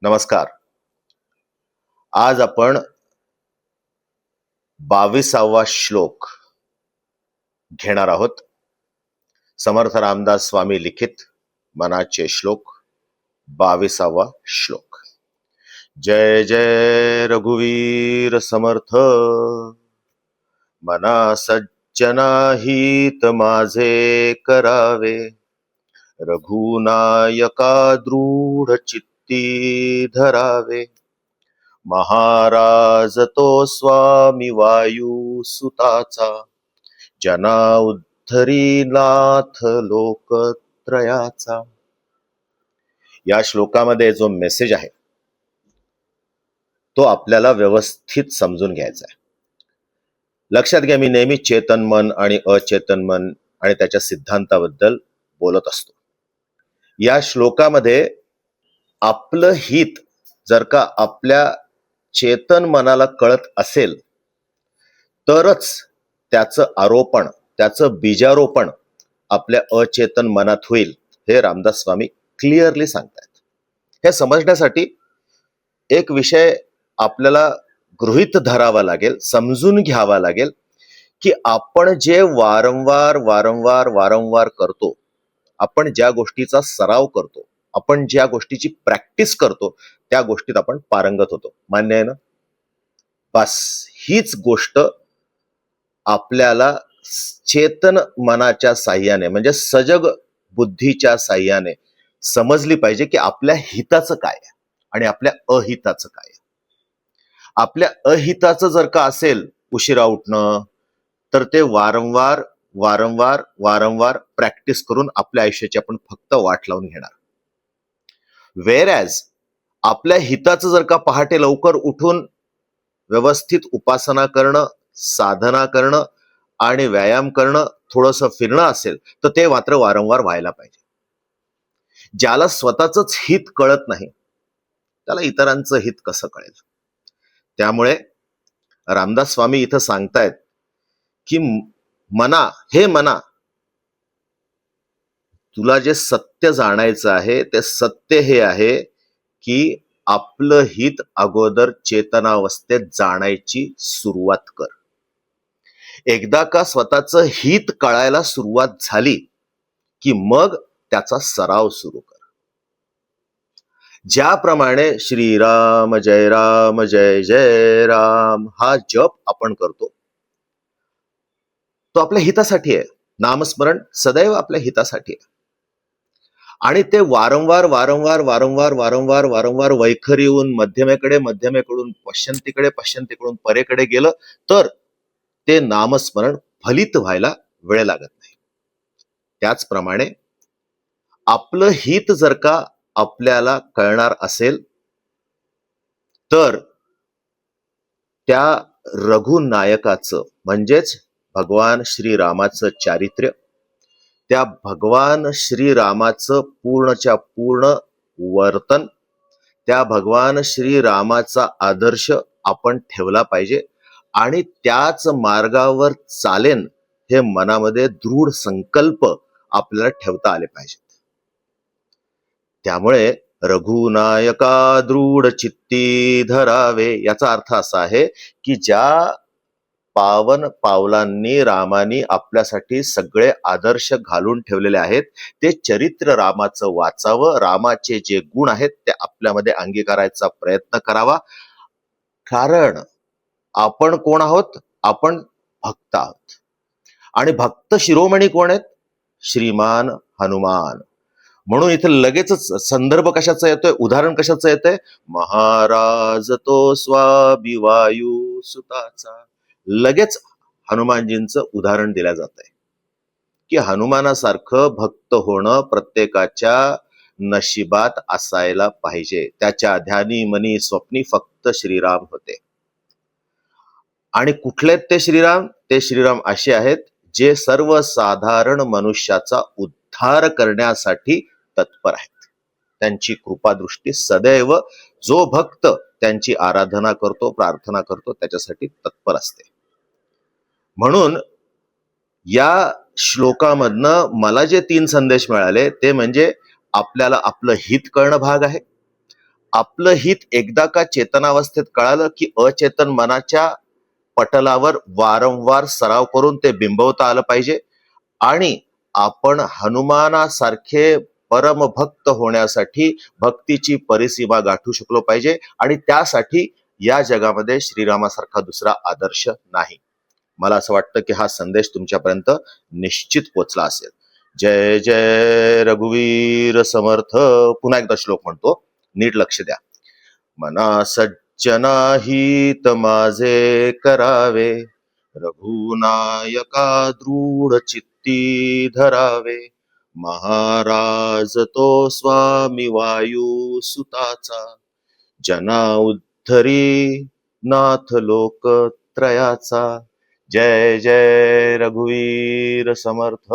नमस्कार. आज आपण 22वा श्लोक घेणार आहोत. समर्थ रामदास स्वामी लिखित मनाचे श्लोक 22वा श्लोक. जय जय रघुवीर समर्थ, मना सज्जना हित माझे करावे, रघुनायका दृढ चित्ती धरावे. महाराज तो स्वामी वायू सुताचा, जना उद्धरी नाथ लोकत्रयाचा. या श्लोकामध्ये जो मेसेज आहे तो आपल्याला व्यवस्थित समजून घ्यायचा आहे. लक्षात घ्या, मी नेहमी चेतन मन आणि अचेतन मन आणि त्याच्या सिद्धांताबद्दल बोलत असतो. या श्लोकामध्ये आपलं हित जर का आपल्या चेतन मनाला कळत असेल तरच त्याचं आरोपण, त्याचं बीजारोपण आपल्या अचेतन मनात होईल, हे रामदास स्वामी क्लिअरली सांगतायत. हे समजण्यासाठी एक विषय आपल्याला गृहीत धरावा लागेल, समजून घ्यावा लागेल की आपण जे वारंवार वारंवार वारंवार करतो, आपण ज्या गोष्टीचा सराव करतो, आपण ज्या गोष्टीची प्रॅक्टिस करतो, त्या गोष्टीत आपण पारंगत होतो. मान्य आहे ना? बस हीच गोष्ट आपल्याला चेतन मनाच्या साह्याने, म्हणजे सजग बुद्धीच्या साह्याने समजली पाहिजे की आपल्या हिताचं काय आणि आपल्या अहिताचं काय. आपल्या अहिताचं जर का असेल उशिरा उठणं, तर ते वारंवार वारंवार वारंवार प्रॅक्टिस करून आपल्या आयुष्याची आपण फक्त वाट लावून घेणार. व्हेअरॅज आपल्या हिताचं जर का पहाटे लवकर उठून व्यवस्थित उपासना करणं, साधना करणं आणि व्यायाम करणं, थोडंसं फिरणं असेल तर ते मात्र वारंवार व्हायला पाहिजे. ज्याला स्वतःच हित कळत नाही त्याला इतरांचं हित कसं कळेल? त्यामुळे रामदास स्वामी इथं सांगतायत की मना, हे मना, तुला जे सत्य जाणायचं आहे ते सत्य हे आहे की आपलं हित अगोदर चेतनावस्थेत जाणायची सुरुवात कर. एकदा का स्वतःचं हित कळायला सुरुवात झाली की मग त्याचा सराव सुरू कर. ज्याप्रमाणे श्रीराम जय राम जय जय राम हा जप आपण करतो तो आपल्या हितासाठी आहे. नामस्मरण सदैव आपल्या हितासाठी आहे. आणि ते वारंवार वारंवार वारंवार वारंवार वारंवार वैखरी येऊन मध्यमेकडे, मध्यमेकडून पश्चंतीकडे, पश्चंतीकडून परेकडे गेलं तर ते नामस्मरण फलित व्हायला वेळ लागत नाही. त्याचप्रमाणे आपलं हित जर का आपल्याला कळणार असेल तर त्या रघुनायकाचं, म्हणजेच भगवान श्रीरामाचं चारित्र्य, त्या भगवान श्रीरामाचं पूर्णच्या पूर्ण वर्तन, त्या भगवान श्रीरामाचा आदर्श आपण ठेवला पाहिजे आणि त्याच मार्गावर चालेन हे मनामध्ये दृढ संकल्प आपल्याला ठेवता आले पाहिजेत. त्यामुळे रघुनायका दृढ चित्ती धरावे याचा अर्थ असा आहे की ज्या पावन पावलांनी रामानी आपल्यासाठी सगळे आदर्श घालून ठेवलेले आहेत ते चरित्र रामाचं वाचावं, रामाचे जे गुण आहेत ते आपल्यामध्ये अंगीकारायचा प्रयत्न करावा. कारण आपण कोण आहोत? आपण भक्त आहोत. आणि भक्त शिरोमणी कोण आहेत? श्रीमान हनुमान. म्हणून इथे लगेचच संदर्भ कशाचा येतोय, उदाहरण कशाचं येतंय? महाराज तो स्वामी वायू सुताचा. लगेच हनुमानजींचं उदाहरण दिलं जात आहे की हनुमानासारखं भक्त होणं प्रत्येकाच्या नशिबात असायला पाहिजे. त्याच्या ध्यानी मनी स्वप्नी फक्त श्रीराम होते. आणि कुठले ते श्रीराम? ते श्रीराम असे आहेत जे सर्वसाधारण मनुष्याचा उद्धार करण्यासाठी तत्पर आहेत. त्यांची कृपादृष्टी सदैव जो भक्त त्यांची आराधना करतो, प्रार्थना करतो, त्याच्यासाठी तत्पर असते. म्हणून या श्लोकामधनं मला जे 3 संदेश मिळाले ते म्हणजे आपल्याला आपलं हित कळणं भाग आहे, आपलं हित एकदा का चेतनावस्थेत कळालं की अचेतन मनाच्या पटलावर वारंवार सराव करून ते बिंबवता आलं पाहिजे आणि आपण हनुमानासारखे परमभक्त होण्यासाठी भक्तीची परिसीमा गाठू शकलो पाहिजे आणि त्यासाठी या जगामध्ये श्रीरामासारखा दुसरा आदर्श नाही. मला असं वाटतं की हा संदेश तुमच्यापर्यंत निश्चित पोचला असेल. जय जय रघुवीर समर्थ. पुन्हा एकदा श्लोक म्हणतो, नीट लक्ष द्या. मना सज्जना हित माझे करावे, रघुनायका दृढ चित्ती धरावे. महाराज तो स्वामी वायू सुताचा, जना उद्धरी नाथ लोक त्रयाचा. जय जय रघुवीर समर्थ.